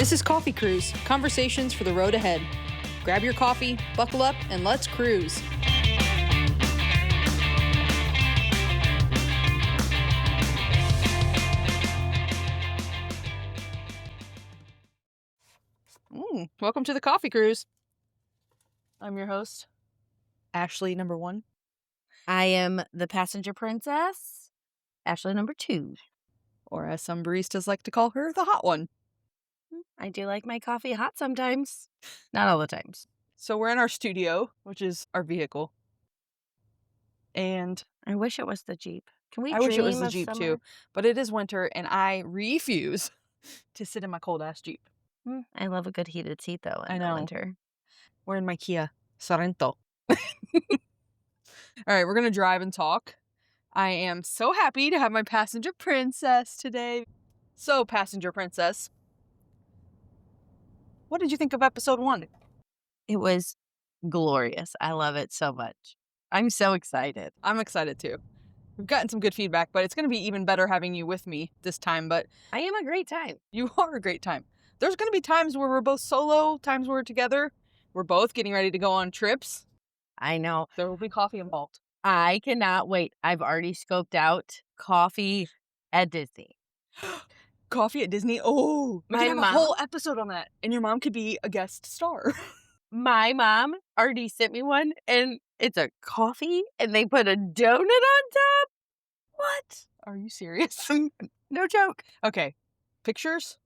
This is Coffee Cruise, conversations for the road ahead. Grab your coffee, buckle up, and let's cruise. Welcome to the Coffee Cruise. I'm your host, Ashley number 1. I am the passenger princess, Ashley number 2. Or as some baristas like to call her, the hot one. I do like my coffee hot sometimes. Not all the times. So we're in our studio, which is our vehicle. And I wish it was the Jeep. Can we I wish it was dream the of Jeep summer? too. But it is winter and I refuse to sit in my cold ass Jeep. I love a good heated seat though in I the know. winter. We're in my Kia Sorento. All right, we're going to drive and talk. I am so happy to have my passenger princess today. So, passenger princess, what did you think of episode 1? It was glorious. I love it so much. I'm so excited. I'm excited too. We've gotten some good feedback, but it's going to be even better having you with me this time. But I am a great time. you are a great time. There's going to be times where we're both solo, times where we're together. We're both getting ready to go on trips. I know. There will be coffee involved. I cannot wait. I've already scoped out coffee at Disney. Coffee at Disney? Oh, we My could have a mom- whole episode on that. And your mom could be a guest star. My mom already sent me one, and it's a coffee, and they put a donut on top. What? Are you serious? No joke. Okay. Pictures?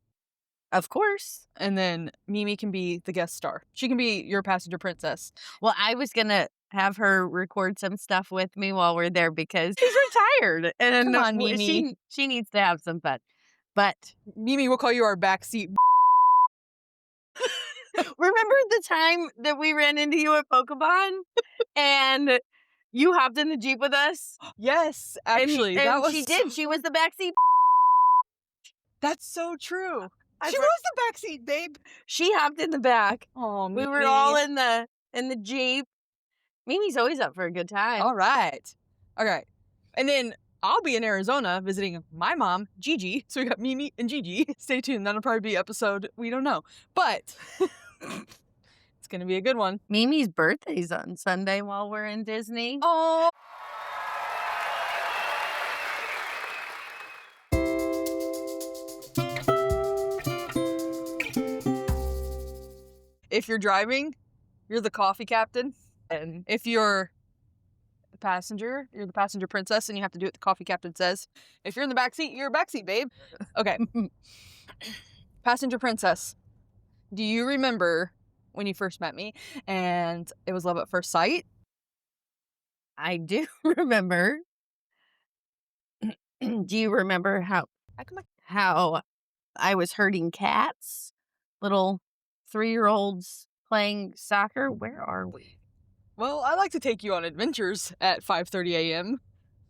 Of course. And then Mimi can be the guest star. She can be your passenger princess. Well, I was going to have her record some stuff with me while we're there because she's retired. And Come on, Mimi. She needs to have some fun. But Mimi, we'll call you our backseat. remember the time that we ran into you at Pokemon and you hopped in the Jeep with us? Yes, actually. And that was she did. She was the backseat. That's so true. I She for- was the backseat, babe. She hopped in the back. Oh, We were all in the Jeep. Mimi's always up for a good time. All right. And then I'll be in Arizona visiting my mom, Gigi. So we got Mimi and Gigi. Stay tuned. That'll probably be episode we don't know. But it's going to be a good one. Mimi's birthday's on Sunday while we're in Disney. Oh. If you're driving, you're the coffee captain. And if you're the passenger, you're the passenger princess, and you have to do what the coffee captain says. If you're in the backseat, you're a backseat, babe. Okay. Passenger princess, do you remember when you first met me and it was love at first sight? I do remember. Do you remember how I was herding cats? Little 3-year-olds playing soccer? Where are we? Well, I like to take you on adventures at 5:30 a.m.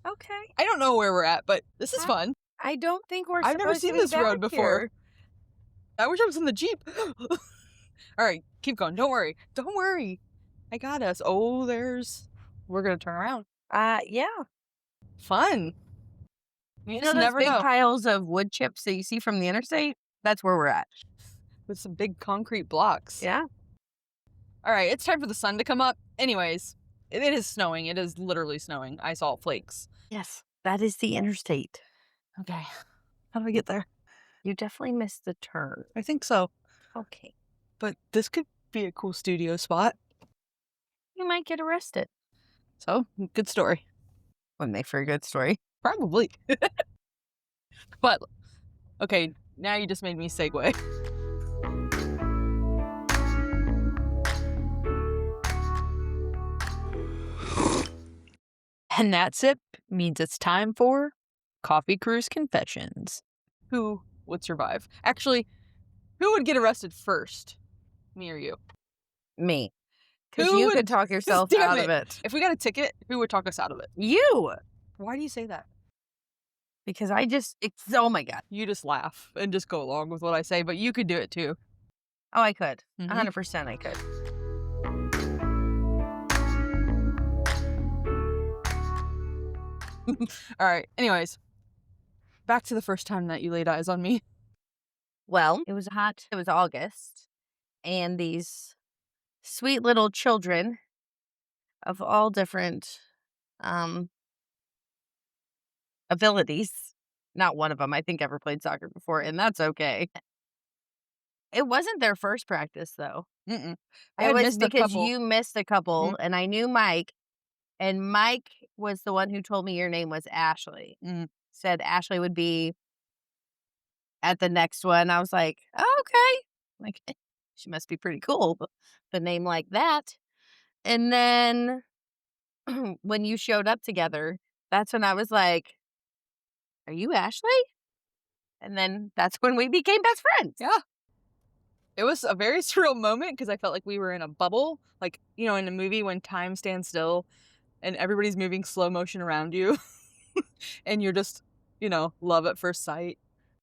Okay. I don't know where we're at, but this is fun. I don't think we're I've never supposed to seen be this road back before. here. I wish I was in the Jeep. All right, keep going. Don't worry. Don't worry. I got us. Oh, we're going to turn around. Yeah. Fun. You just know those never big know. piles of wood chips that you see from the interstate? That's where we're at. With some big concrete blocks. Yeah. All right, it's time for the sun to come up. Anyways, it is snowing. It is literally snowing. I saw flakes. Yes. That is the interstate. Okay. How do I get there? You definitely missed the turn. I think so. Okay. But this could be a cool studio spot. You might get arrested. So, good story. Wouldn't make for a good story. Probably. But, okay, now you just made me segue. And that sip means it's time for Coffee Cruise Confessions. Who would survive? Actually, who would get arrested first? Me or you? Me. Because Who you would- could talk yourself Damn out it. of it. If we got a ticket, who would talk us out of it? You. Why do you say that? Because oh my God. You just laugh and just go along with what I say, but you could do it too. Oh, I could. Mhm. 100% I could. All right. Anyways, back to the first time that you laid eyes on me. Well, it was August, and these sweet little children of all different, um, abilities, not one of them I think ever played soccer before, and that's okay. It wasn't their first practice, though. Mm-mm. I It had was missed a because couple. you missed a Mhm. couple, and I knew Mike, and Mike was the one who told me your name was Ashley. Mm. Said Ashley would be at the next one. I was like, "Oh, okay." Like, she must be pretty cool, but the name like that. And then when you showed up together, that's when I was like, "Are you Ashley?" And then that's when we became best friends. Yeah. It was a very surreal moment because I felt like we were in a bubble, like, in a movie when time stands still and everybody's moving slow motion around you and you're just, love at first sight.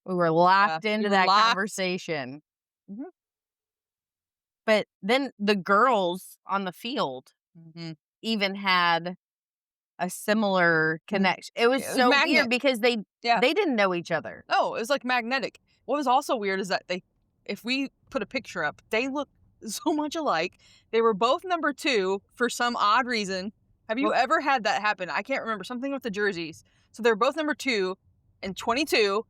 We were Yeah. locked You into were that locked. conversation. Mhm. But then the girls on the field Mhm. even had a similar Mhm. connection. It was It was so weird magnet. because they Yeah. they didn't know each other. No, it was like magnetic. What was also weird is that if we put a picture up, they look so much alike. They were both number 2 for some odd reason. Have you Well, ever had that happen? I can't remember, something with the jerseys. So they're both number 2 and 22,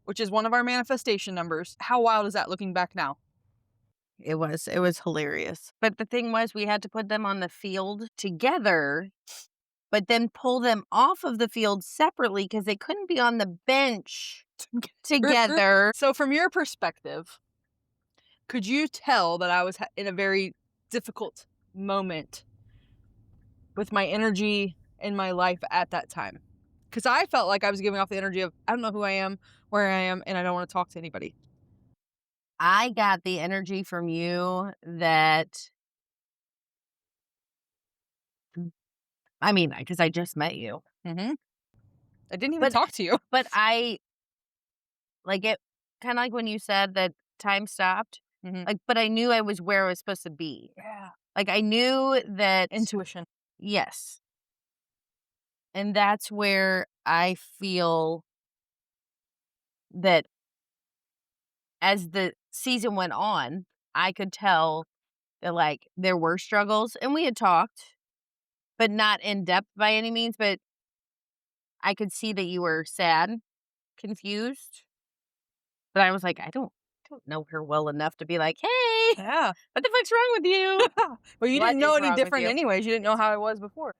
which is one of our manifestation numbers. How wild is that looking back now? it was hilarious. But the thing was we had to put them on the field together, but then pull them off of the field separately because they couldn't be on the bench together. So from your perspective, could you tell that I was in a very difficult moment with my energy in my life at that time? Because I felt like I was giving off the energy of, I don't know who I am, where I am, and I don't want to talk to anybody. I got the energy from you that I mean, because I just met you. Hmm. I didn't even But talk to you. but I like it kinda like when you said that time stopped, Hmm. but I knew I was where I was supposed to be. Yeah. Like, I knew that Intuition. yes, and that's where I feel that as the season went on, I could tell that, there were struggles, and we had talked, but not in depth by any means, but I could see that you were sad, confused, but I was like, I don't know her well enough to be like, "Hey, Yeah. what the fuck's wrong with you? Well, you What didn't know is any wrong with different you?" anyways. You didn't know how I was before.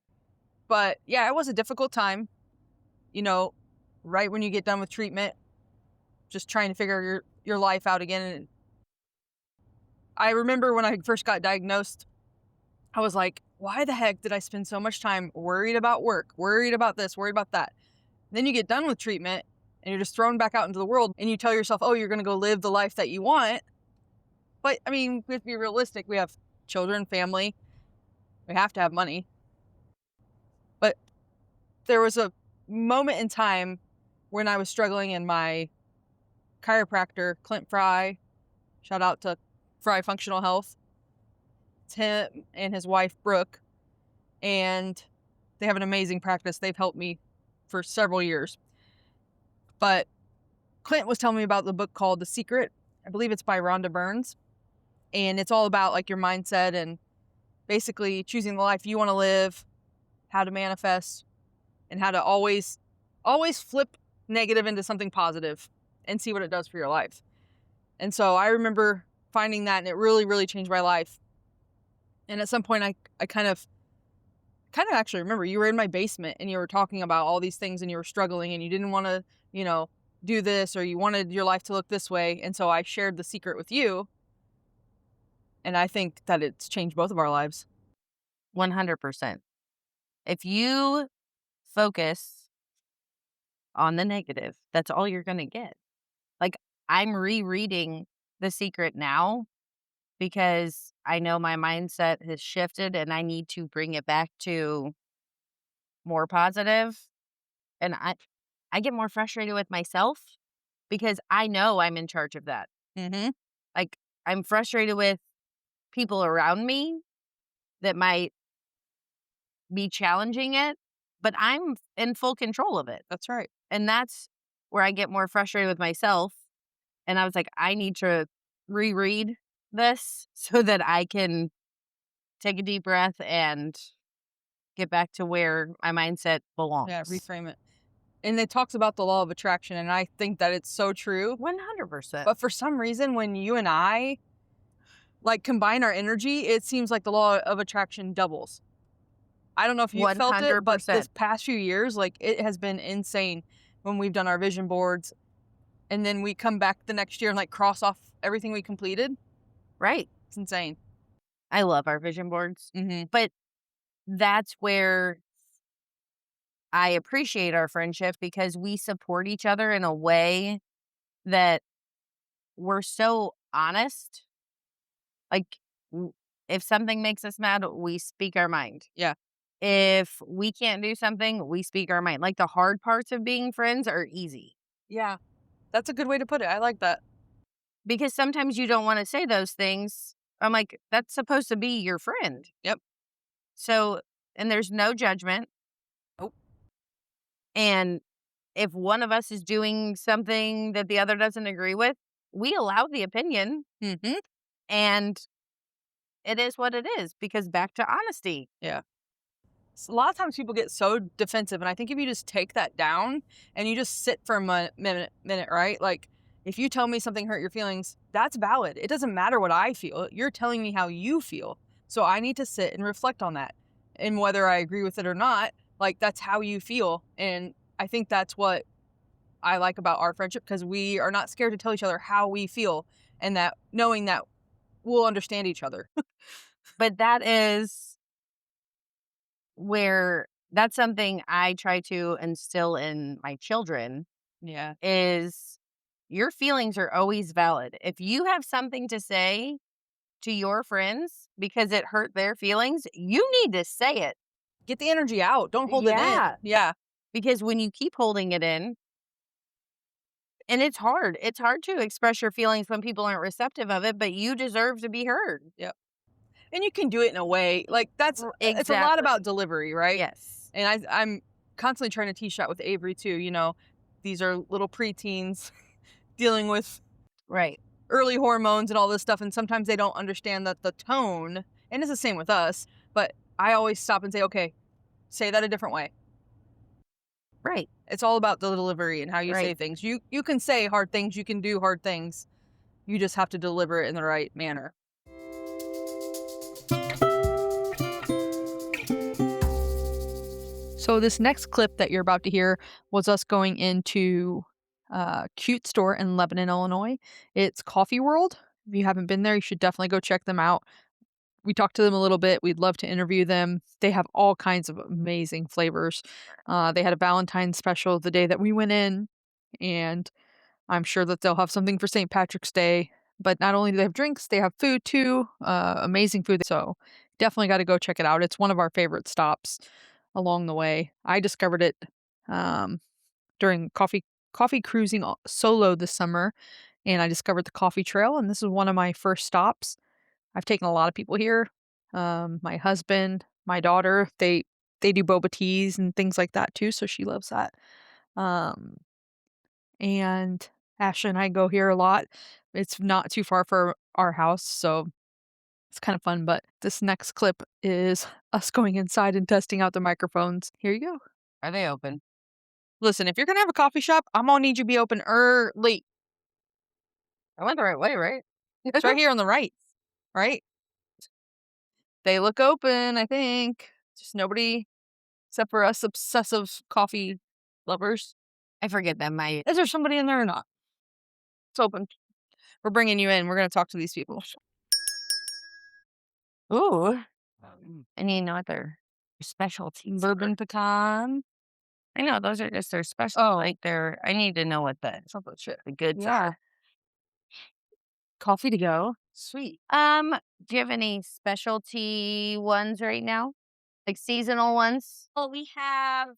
But yeah, it was a difficult time, you know, right when you get done with treatment, just trying to figure your life out again. And I remember when I first got diagnosed, I was like, why the heck did I spend so much time worried about work, worried about this, worried about that? Then you get done with treatment and you're just thrown back out into the world and you tell yourself, oh, you're going to go live the life that you want. But I mean, we have to be realistic. We have children, family, we have to have money. But there was a moment in time when I was struggling and my chiropractor, Clint Fry, shout out to Fry Functional Health, it's him and his wife, Brooke, and they have an amazing practice. They've helped me for several years. But Clint was telling me about the book called The Secret. I believe it's by Rhonda Burns. And it's all about like your mindset and basically choosing the life you want to live, how to manifest, and how to always flip negative into something positive and see what it does for your life. And so I remember finding that and it really, really changed my life. And at some point I kind of actually remember you were in my basement and you were talking about all these things and you were struggling and you didn't want to, do this or you wanted your life to look this way. And so I shared the secret with you. And I think that it's changed both of our lives. 100%. If you focus on the negative, that's all you're gonna get. Like, I'm rereading The Secret now because I know my mindset has shifted and I need to bring it back to more positive, and I get more frustrated with myself because I know I'm in charge of that. Mm-hmm. Like, I'm frustrated with people around me that might be challenging it, but I'm in full control of it. That's right. And that's where I get more frustrated with myself. And I was like, I need to reread this so that I can take a deep breath and get back to where my mindset Yeah, belongs. reframe it. And it talks about the law of attraction, and I think that it's so true. 100%. But for some reason, when you and I like combine our energy, it seems like the law of attraction doubles. I don't know if you've felt it, but this 100%. past few years, like it has been insane when we've done our vision boards and then we come back the next year and like cross off everything we completed. Right. It's insane. I love our vision boards, Mm-hmm. but that's where I appreciate our friendship because we support each other in a way that we're so honest. Like, w if something makes us mad, we speak our mind. Yeah. If we can't do something, we speak our mind. Like, the hard parts of being friends are easy Yeah. That's a good way to put it. I like that. because sometimes you don't wanna say those things. I'm like, "That's supposed to be your friend." Yep. So and there's no judgment, Oh. and if one of us is doing something that the other doesn't agree with, we allow the opinion, Mm-hmm. and it is what it is because back to honesty. Yeah. A lot of times people get so defensive, and I think if you just take that down and you just sit for a minute, right? Like, if you tell me something hurt your feelings, that's valid. It doesn't matter what I feel. You're telling me how you feel. So I need to sit and reflect on that. And whether I agree with it or not, like, that's how you feel. And I think that's what I like about our friendship because we are not scared to tell each other how we feel and that knowing that we'll understand each other. But that is where that's something I try to instill in my children Yeah. is your feelings are always valid. If you have something to say to your friends because it hurt their feelings, you need to say it. Get the energy out. Don't hold it in. Yeah. Yeah. Because when you keep holding it in, and it's hard to express your feelings when people aren't receptive of it, but you deserve to be heard. Yep. And you can do it in a way like it's a lot about Exactly. delivery, right? Yes. And I'm constantly trying to teach that with Avery too. These are little preteens dealing with Right. early hormones and all this stuff, and sometimes they don't understand that the tone, and it's the same with us. But I always stop and say, okay, say that a different way. Right. It's all about the delivery and how you say Right. things. You can say hard things, you can do hard things. You just have to deliver it in the right manner. So this next clip that you're about to hear was us going into a cute store in Lebanon, Illinois. It's Coffee World. If you haven't been there, you should definitely go check them out. We talked to them a little bit. We'd love to interview them. They have all kinds of amazing flavors. They had a Valentine's special the day that we went in, and I'm sure that they'll have something for St. Patrick's Day. But not only do they have drinks, they have food too. Amazing food. So definitely got to go check it out. It's one of our favorite stops along the way. I discovered it um, during coffee cruising solo this summer, and I discovered the coffee trail. And this is one of my first stops. I've taken a lot of people here. My husband, my daughter, they do boba teas and things like that too. So she loves that. Um, and Ashley and I go here a lot. It's not too far for our house, so it's kind of fun. But this next clip is us going inside and testing out the microphones. Here you go. Are they open? Listen, if you're gonna have a coffee shop, I'm gonna need you to be open early. I went the right way, right? It's right here on the right, right? They look open, I think. Just nobody except for us obsessive coffee lovers. I forget that my Is there somebody in there or not? It's open. We're bringing you in. We're gonna talk to these people. ooh, and you know what their specialties Bourbon are. pecan. I know those are just their special. Oh, Like I need to know what something shit. the goods Yeah. are. Coffee to go. Sweet. Do you have any specialty ones right now? Like seasonal ones? Well, we have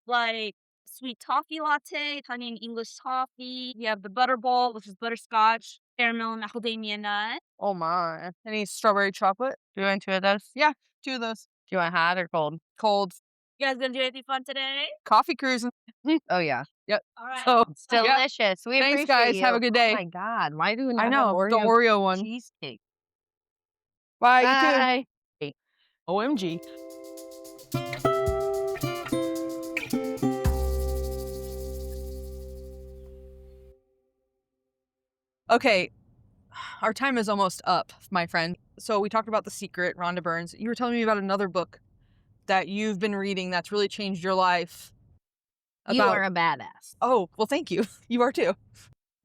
like sweet toffee latte, honey and English toffee. We have the butterball, which is butterscotch, caramel, and macadamia nut. Oh my. Any strawberry chocolate? Do you want two of those? Yeah, two of those. Do you want hot or cold? Cold. You guys gonna do anything fun today? Coffee cruising. Oh, yeah. Yep. All right. So, It's yeah. delicious. We Thanks, appreciate guys. you. Have a good day. Oh, my God. Why do we not I have know, the Oreo one. cheesecake? Bye, you too. Bye. OMG. Okay, our time is almost up, my friend. So we talked about The Secret, Rhonda Byrne's. You were telling me about another book that you've been reading that's really changed your life. You are a badass. Oh, well, thank you. You are too.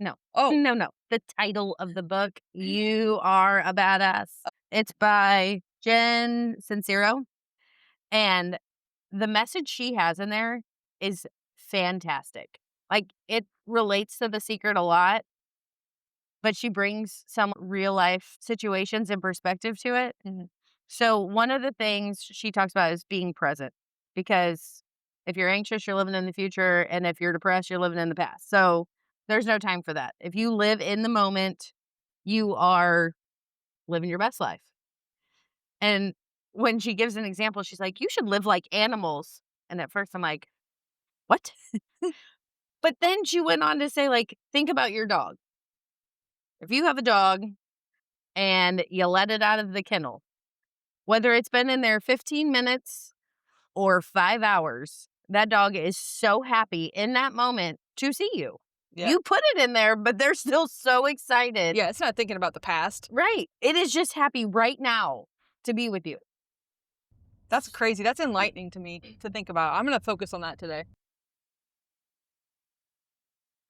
No. Oh, No. The title of the book, You Are a Badass. It's by Jen Sincero. And the message she has in there is fantastic. Like, it relates to The Secret a lot, but she brings some real life situations and perspective to it. Mhm. So one of the things she talks about is being present, because if you're anxious, you're living in the future, and if you're depressed, you're living in the past. So there's no time for that. If you live in the moment, you are living your best life. And when she gives an example, she's like, you should live like animals. And at first I'm like, what? But then she went on to say, like, think about your dog. If you have a dog and you let it out of the kennel, whether it's been in there 15 minutes or 5 hours, that dog is so happy in that moment to see you. Yeah. You put it in there, but they're still so excited. Yeah, it's not thinking about the past. Right. It is just happy right now to be with you. That's crazy. That's enlightening to me to think about. I'm going to focus on that today.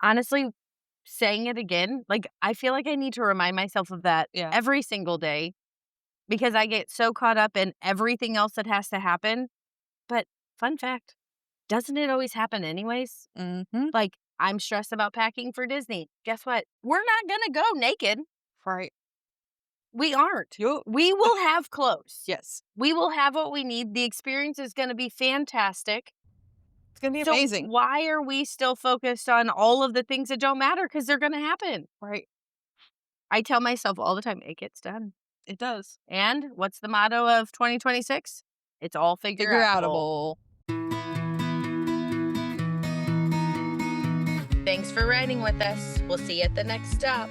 Honestly, saying it again, like, I feel like I need to remind myself of that Yeah. every single day, because I get so caught up in everything else that has to happen. But fun fact, doesn't it always happen anyways? Mm-hmm. Like, I'm stressed about packing for Disney. Guess what? We're not going to go naked. Right. We aren't. You. We will have clothes. Yes. We will have what we need. The experience is going to be fantastic. It's going to be So amazing. why are we still focused on all of the things that don't matter? Because they're going to happen. Right. I tell myself all the time, it gets done. It does. And what's the motto of 2026? It's all figure outable. Thanks for riding with us. We'll see you at the next stop.